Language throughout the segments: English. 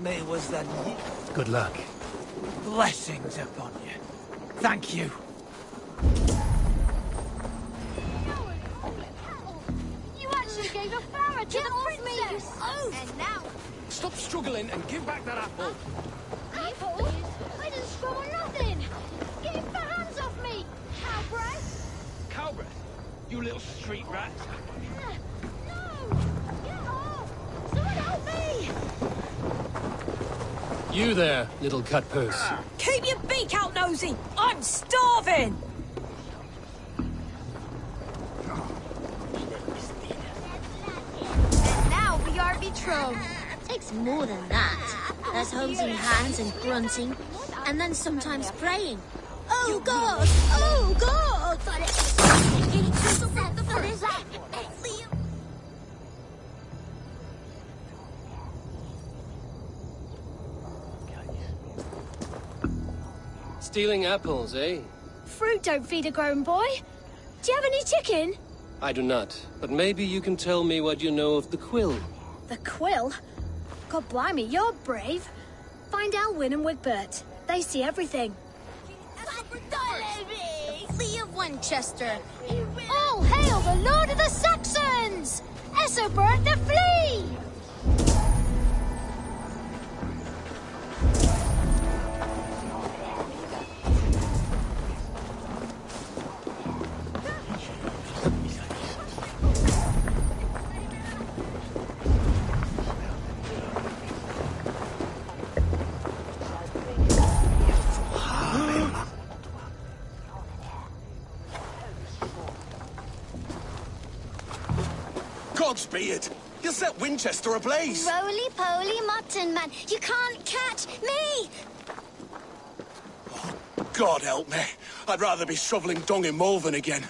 me was that Good luck. blessings upon you. Thank you. You actually gave a flower to the princess! Oh! And now... Stop struggling and give back that apple. Apple? I didn't scroll nothing! Get your hands off me! Cowbreath! Cowbreath, you little street rat. No! Get off! Someone help me! You there, little cut purse. Keep your beak out, nosy! I'm starving! And now we are betrothed. Takes more than that. There's holding hands and grunting, and then sometimes praying. Oh God! Oh God! Stealing apples, eh? Fruit don't feed a grown boy. Do you have any chicken? I do not. But maybe you can tell me what you know of the quill. The quill? God blimey, you're brave. Find Elwyn and Wigbert. They see everything. Lee of Winchester. All hail the Lord of the Saxons! Essobert the Flea! Godspeed! You'll set Winchester ablaze! Roly-poly mutton man, you can't catch me! Oh, God help me. I'd rather be shoveling dung in Malvern again.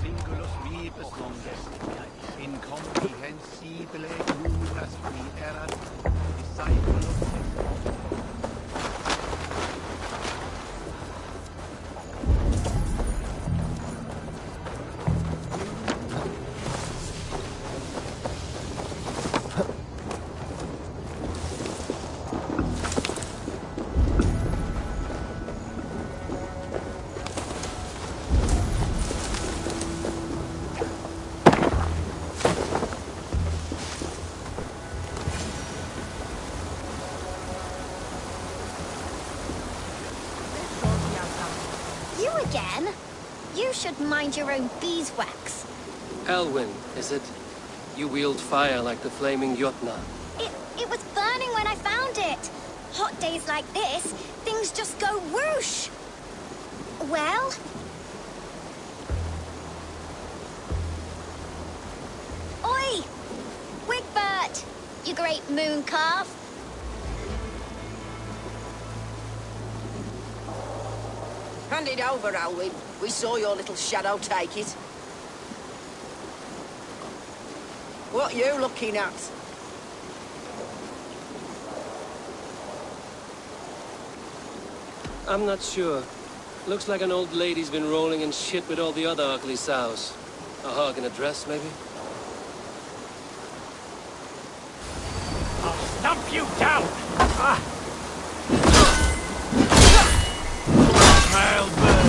Singulus vivus longes, incomprehensibile juras qui erat, disciplus. You again? You should mind your own beeswax. Elwyn, is it? You wield fire like the flaming Jotna. It was burning when I found it. Hot days like this, things just go whoosh. Well? Oi! Wigbert! You great moon calf. Hand it over, Alwyn. We saw your little shadow take it. What you looking at? I'm not sure. Looks like an old lady's been rolling in shit with all the other ugly sows. A hog in a dress, maybe? I'll stump you down! Ah! I'll burn.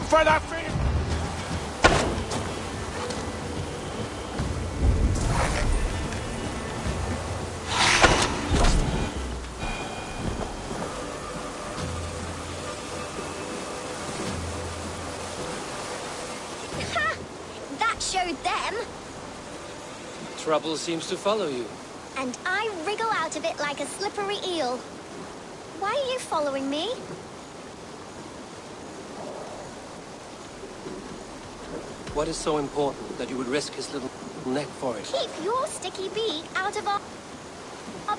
For that thing! Ha! That showed them. Trouble seems to follow you. And I wriggle out of it like a slippery eel. Why are you following me? What is so important that you would risk his little neck for it? Keep your sticky beak out of our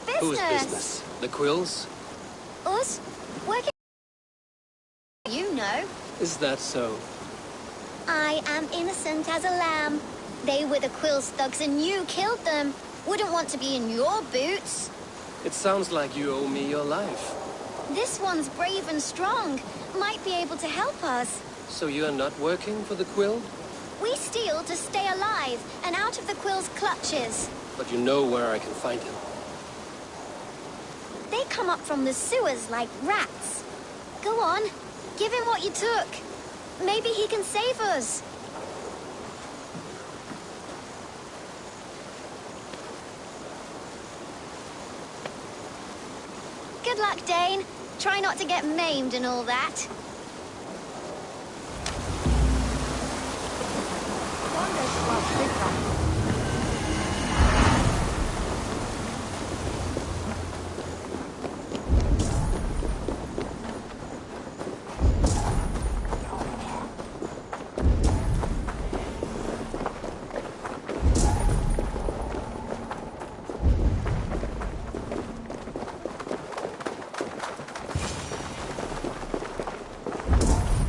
business. Whose business? The Quills? Us? Working. You know. Is that so? I am innocent as a lamb. They were the Quills thugs and you killed them. Wouldn't want to be in your boots. It sounds like you owe me your life. This one's brave and strong. Might be able to help us. So you are not working for the Quill? We steal to stay alive and out of the Quill's clutches. But you know where I can find him. They come up from the sewers like rats. Go on, give him what you took. Maybe he can save us. Good luck, Dane. Try not to get maimed and all that.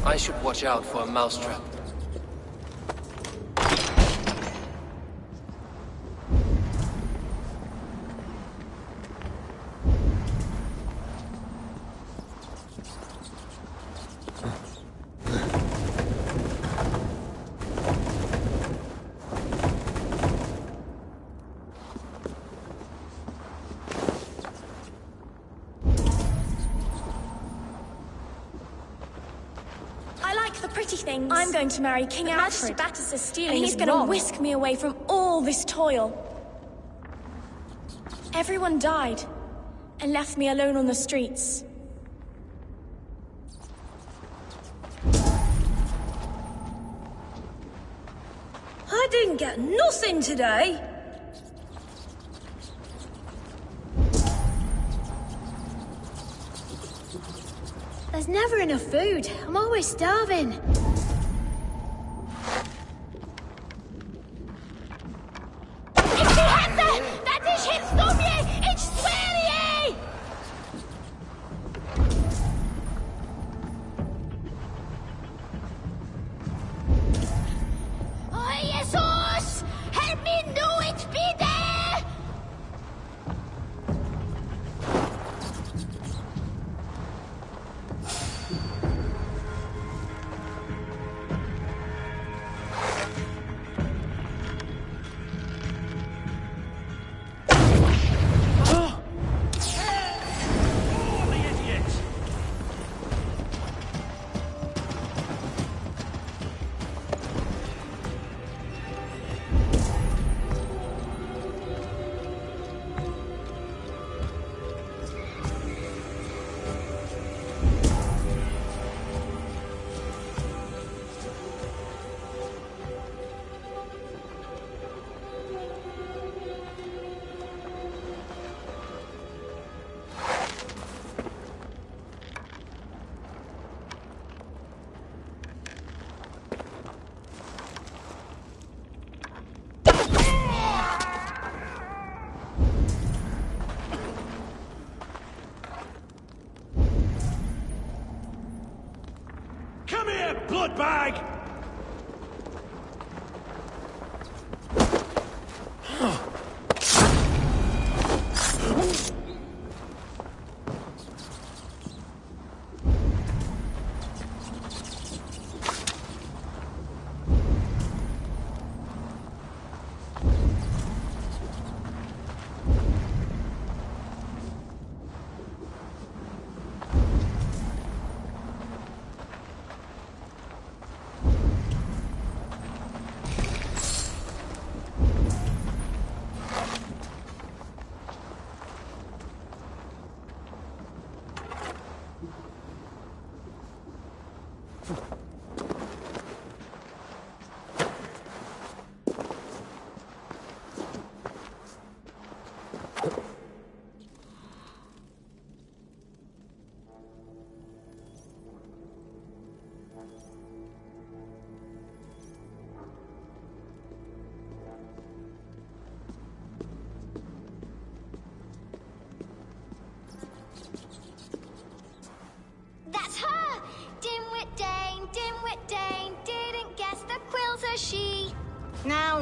I should watch out for a mousetrap. Things. I'm going to marry King Alfred. Majesty stealing and he's going to whisk me away from all this toil. Everyone died and left me alone on the streets. I didn't get nothing today. There's never enough food. I'm always starving.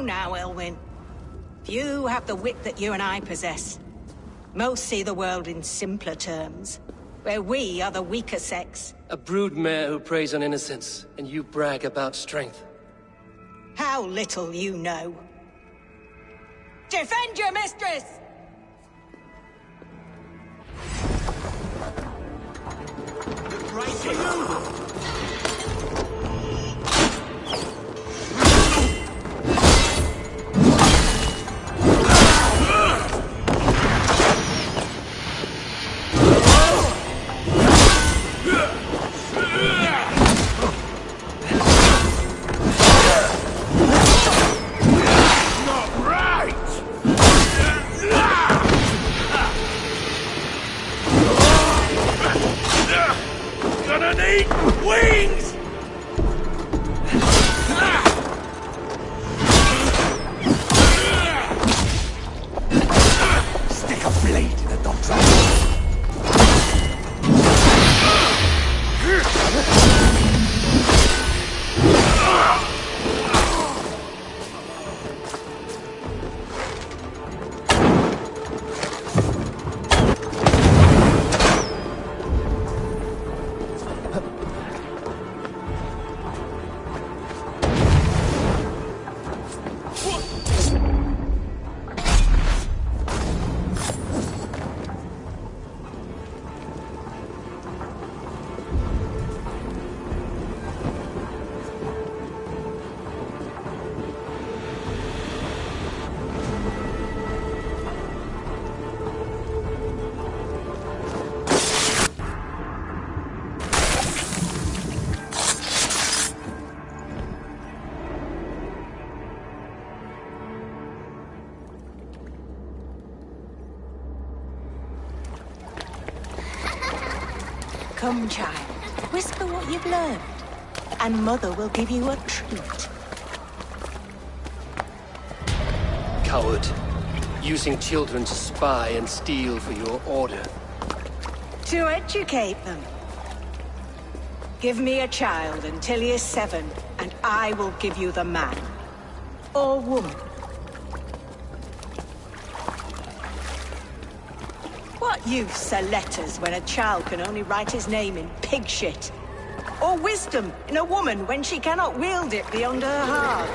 Now, Elwyn. Few have the wit that you and I possess. Most see the world in simpler terms, where we are the weaker sex. A broodmare who preys on innocence, and you brag about strength. How little you know. Defend your mistress! Right for you! Wings! Stick a blade in the dog's eye. Come, child. Whisper what you've learned, and Mother will give you a treat. Coward. Using children to spy and steal for your order. To educate them. Give me a child until he is 7, and I will give you the man. Or woman. What use are letters when a child can only write his name in pig shit? Or wisdom in a woman when she cannot wield it beyond her heart?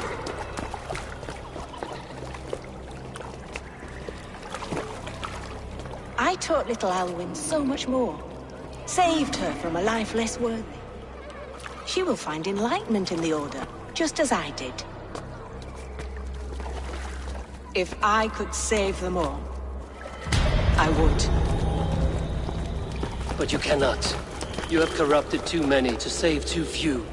I taught little Alwyn so much more. Saved her from a life less worthy. She will find enlightenment in the Order, just as I did. If I could save them all, I would. But you cannot. You have corrupted too many to save too few.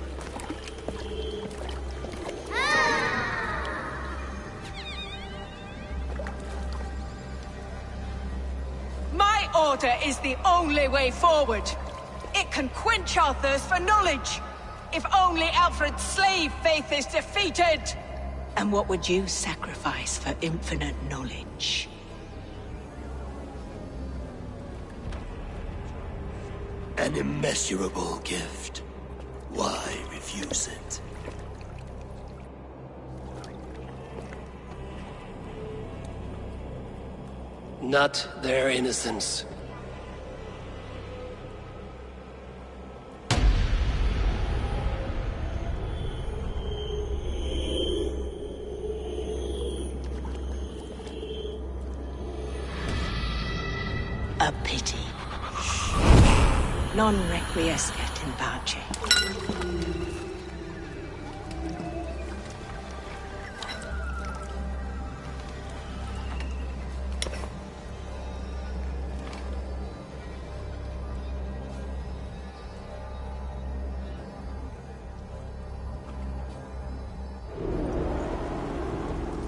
My order is the only way forward. It can quench our thirst for knowledge. If only Alfred's slave faith is defeated. And what would you sacrifice for infinite knowledge? An immeasurable gift. Why refuse it? Not their innocence. A pity. Non requiescat in pace.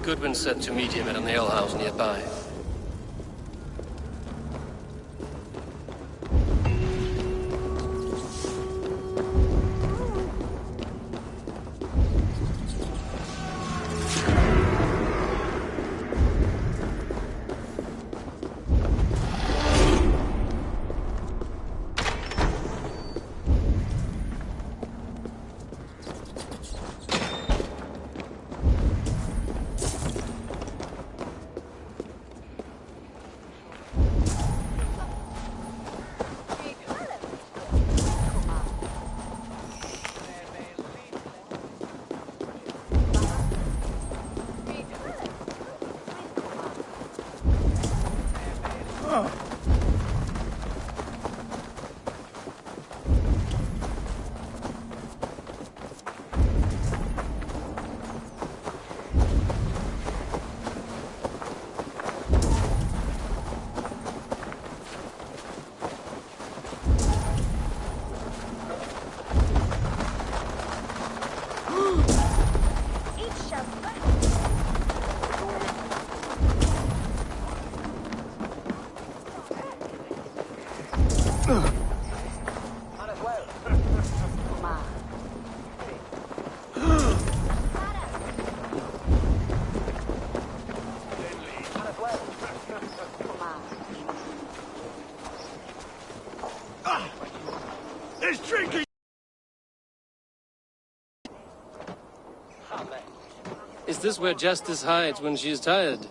Goodwin said to meet him at an alehouse nearby. There's drinking! Is this where Justice hides when she's tired?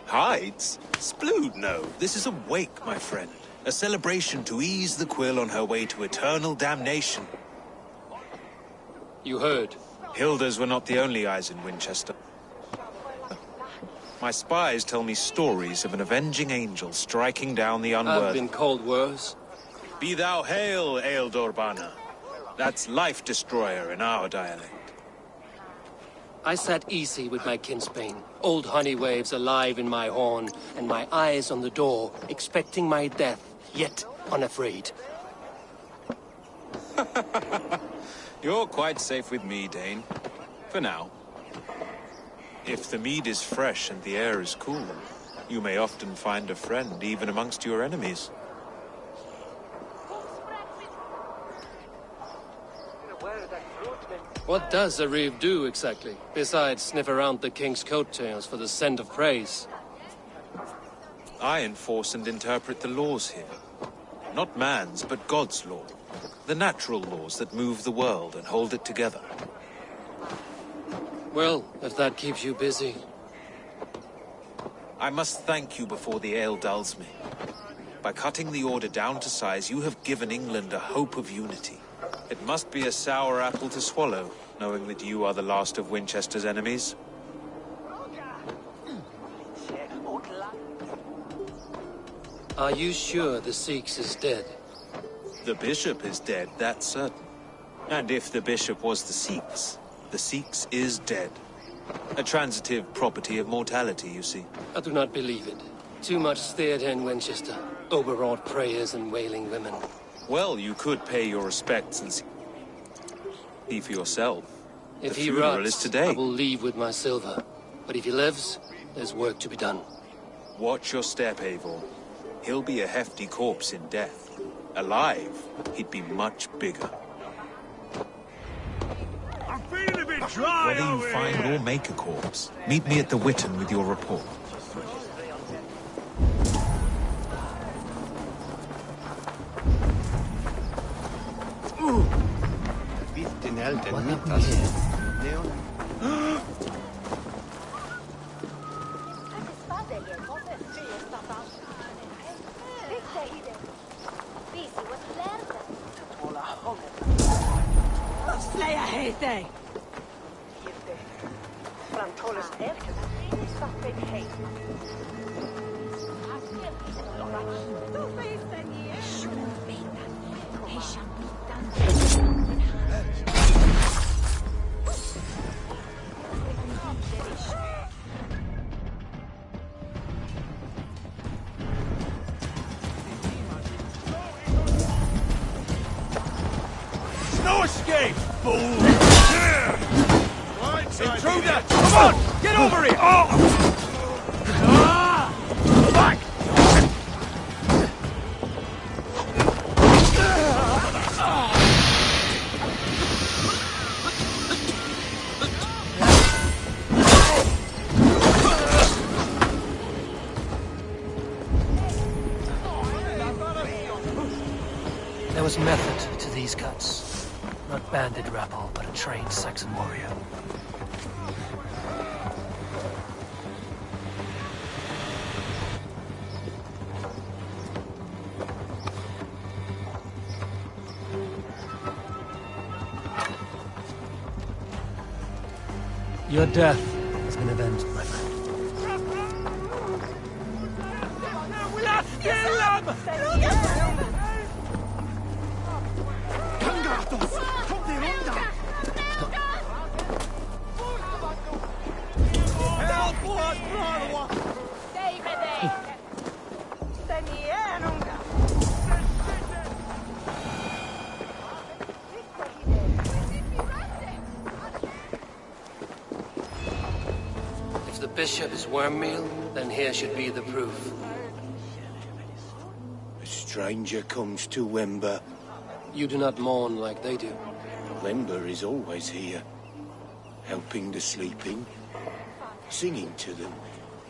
Hides? Splood, no. This is a wake, my friend. A celebration to ease the quill on her way to eternal damnation. You heard. Hilda's were not the only eyes in Winchester. My spies tell me stories of an avenging angel striking down the unworthy. I've been called worse. Be thou hail, Eildorbana. That's Life Destroyer in our dialect. I sat easy with my kinsbane, old honey waves alive in my horn, and my eyes on the door, expecting my death, yet unafraid. You're quite safe with me, Dane. For now. If the mead is fresh and the air is cool, you may often find a friend even amongst your enemies. What does a reeve do exactly, besides sniff around the king's coattails for the scent of praise? I enforce and interpret the laws here. Not man's, but God's law. The natural laws that move the world and hold it together. Well, if that keeps you busy. I must thank you before the ale dulls me. By cutting the order down to size, you have given England a hope of unity. It must be a sour apple to swallow, knowing that you are the last of Winchester's enemies. Are you sure the Sikhs is dead? The bishop is dead, that's certain. And if the bishop was the Sikhs is dead. A transitive property of mortality, you see. I do not believe it. Too much theatre in Winchester. Overwrought prayers and wailing women. Well, you could pay your respects and see for yourself. If the he funeral rots, is today. I will leave with my silver. But if he lives, there's work to be done. Watch your step, Eivor. He'll be a hefty corpse in death. Alive, he'd be much bigger. I'm feeling a bit dry Whether you over find here. or make a corpse, meet me at the Witten with your report. Slay ahead there. No escape, fool! Intruder! Come on! Get over here! Back! There was method to these cuts. Not bandit rabble, but a trained Saxon warrior. Your death has been avenged, my friend. If the bishop is worm meal, then here should be the proof. A stranger comes to Wember. You do not mourn like they do. Wember is always here, helping the sleeping, singing to them,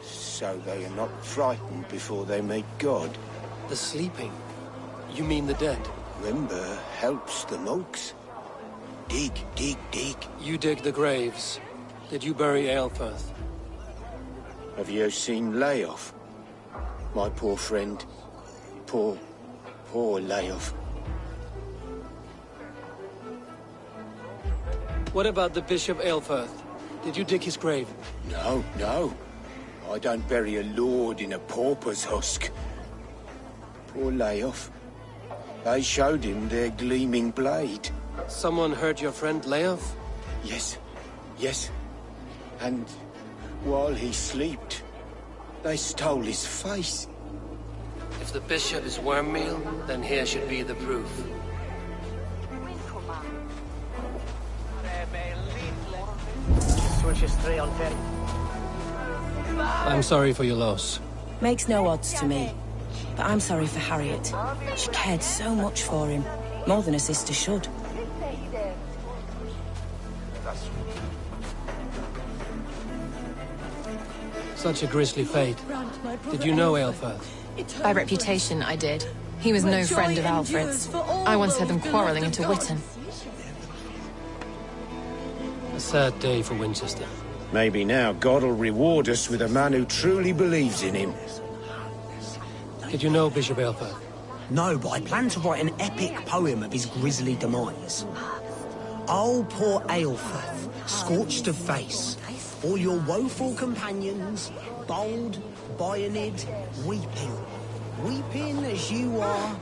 so they are not frightened before they meet God. The sleeping? You mean the dead? Wember helps the monks. Dig, dig, dig. You dig the graves. Did you bury Aelfirth? Have you seen Layoff? My poor friend. Poor Layoff. What about the Bishop Aelfirth? Did you dig his grave? No, no. I don't bury a lord in a pauper's husk. Poor Layoff. They showed him their gleaming blade. Someone hurt your friend Layoff? Yes, yes. And while he slept, they stole his face. If the bishop is worm meal, then here should be the proof. I'm sorry for your loss. Makes no odds to me. But I'm sorry for Harriet. She cared so much for him. More than a sister should. Such a grisly fate. Did you know Aelfirth? By reputation, I did. He was no friend of Alfred's. I once had them quarrelling into Witten. A sad day for Winchester. Maybe now God will reward us with a man who truly believes in him. Did you know Bishop Aelfirth? No, but I plan to write an epic poem of his grisly demise. Oh, poor Aelfirth, scorched of face. All your woeful companions, bold, bayoneted, weeping. Weeping as you are...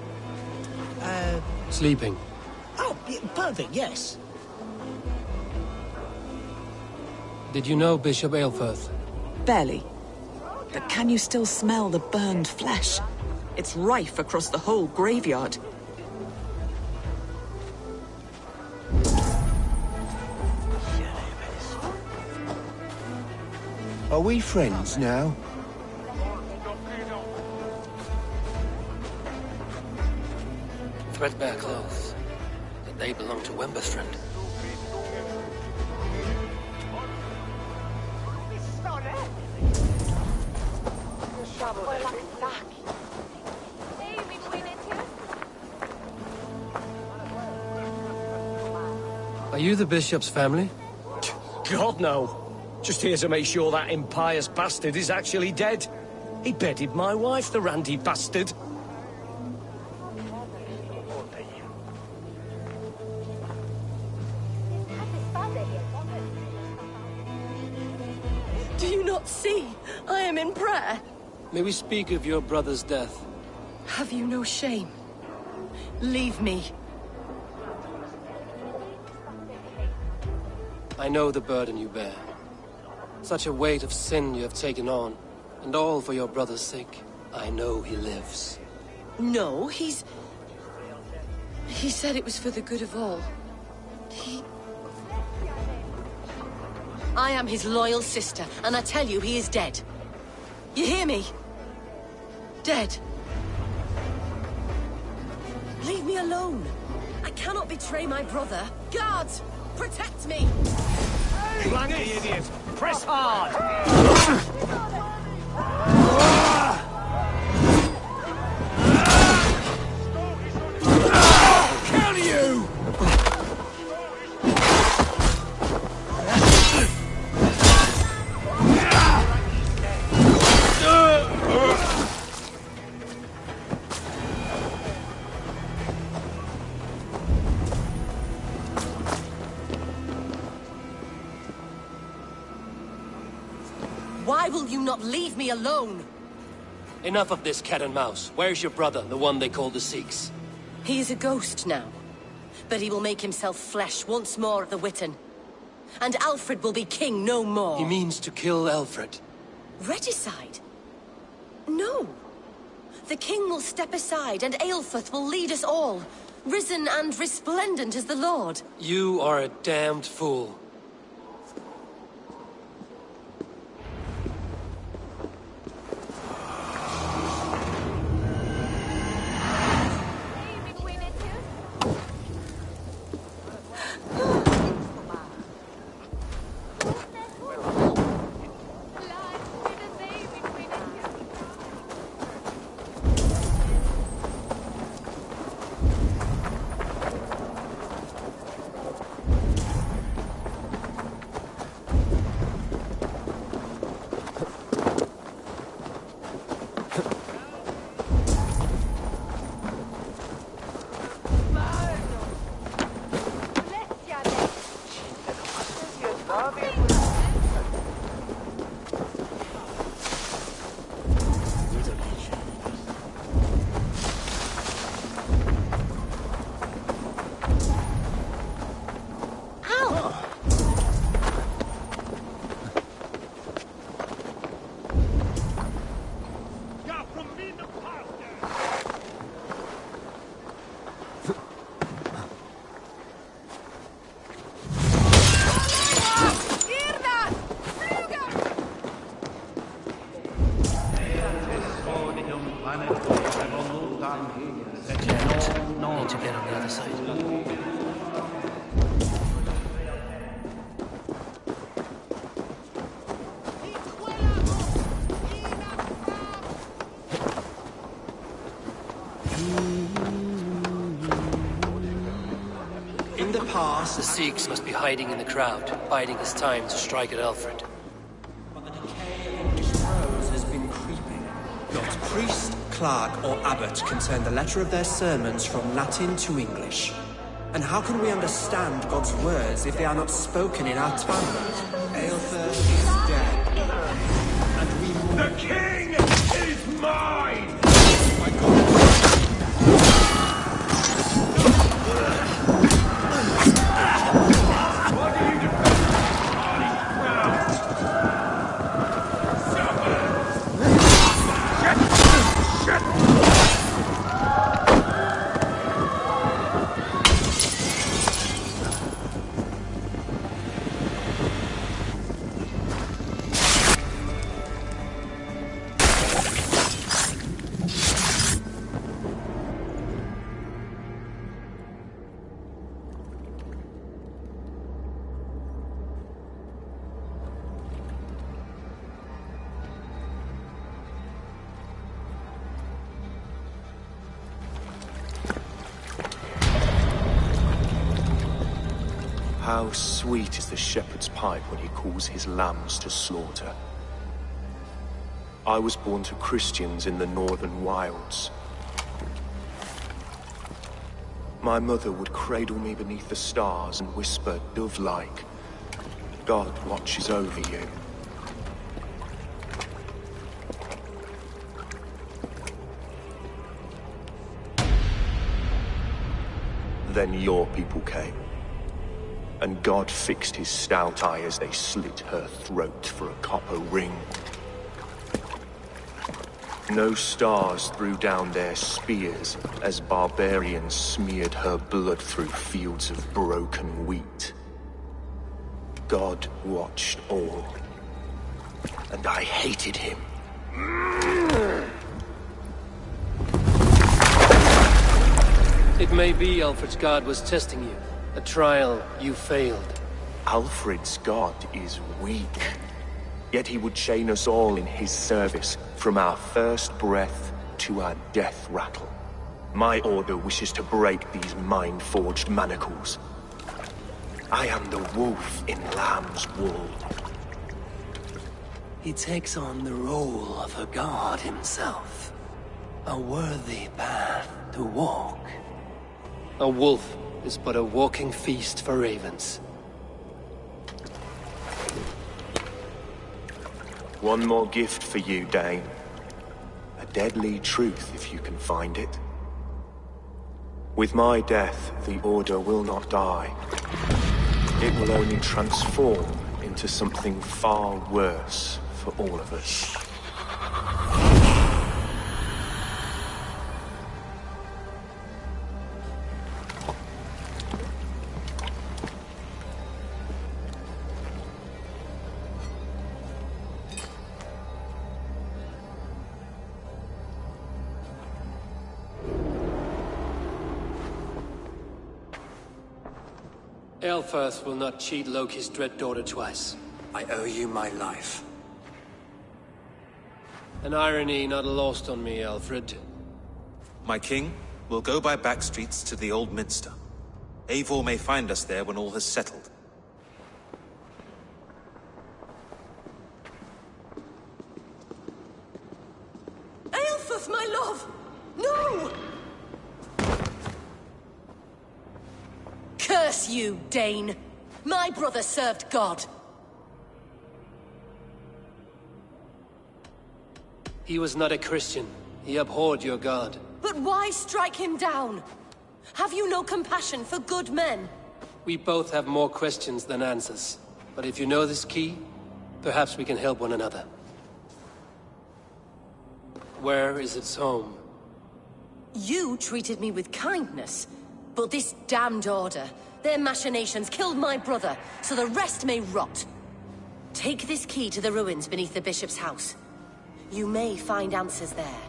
Sleeping. Oh, perfect, yes. Did you know Bishop Aelfirth? Barely. But can you still smell the burned flesh? It's rife across the whole graveyard. Are we friends now? Threadbare clothes. But they belong to Wember's friend. Are you the bishop's family? God, no. Just here to make sure that impious bastard is actually dead. He bedded my wife, the randy bastard. Do you not see? I am in prayer. May we speak of your brother's death? Have you no shame? Leave me. I know the burden you bear. Such a weight of sin you have taken on, and all for your brother's sake. I know he lives. No, He said it was for the good of all. I am his loyal sister, and I tell you he is dead. You hear me? Dead. Leave me alone. I cannot betray my brother. Guards, protect me! Flank the idiot! Press hard! Kill you! Why will you not leave me alone? Enough of this cat and mouse. Where's your brother, the one they call the Sikhs? He is a ghost now. But he will make himself flesh once more of the Witan. And Alfred will be king no more. He means to kill Alfred. Regicide? No. The king will step aside and Aelfrith will lead us all. Risen and resplendent as the Lord. You are a damned fool. Need to get on the other side. In the past, The Sikhs must be hiding in the crowd, biding his time to strike at Alfred. but the decay of English prose has been creeping. Not priest, clerk, or abbot can turn the letter of their sermons from Latin to English. And how can we understand God's words if they are not spoken in our tongue? Aelfrith is dead. And we mourn. The king is mine! My God. How sweet is the shepherd's pipe when he calls his lambs to slaughter. I was born to Christians in the northern wilds. My mother would cradle me beneath the stars and whisper, dove-like, God watches over you. Then your people came. And God fixed his stout eye as they slit her throat for a copper ring. No stars threw down their spears as barbarians smeared her blood through fields of broken wheat. God watched all, and I hated him. It may be Alfred's god was testing you. A trial you failed. Alfred's god is weak. Yet he would chain us all in his service, from our first breath to our death rattle. My order wishes to break these mind-forged manacles. I am the wolf in lamb's wool. He takes on the role of a god himself. A worthy path to walk. A wolf is but a walking feast for ravens. One more gift for you, Dane. A deadly truth if you can find it. With my death, the Order will not die. It will only transform into something far worse for all of us. Aelfirth will not cheat Loki's dread daughter twice. I owe you my life. An irony not lost on me, Alfred. My king, we'll go by back streets to the Old Minster. Eivor may find us there when all has settled. Aelfirth, my love! No! Curse you, Dane! My brother served God. He was not a Christian. He abhorred your god. But why strike him down? Have you no compassion for good men? We both have more questions than answers. But if you know this key, perhaps we can help one another. Where is its home? You treated me with kindness, but this damned Order, their machinations killed my brother, so the rest may rot. Take this key to the ruins beneath the Bishop's house. You may find answers there.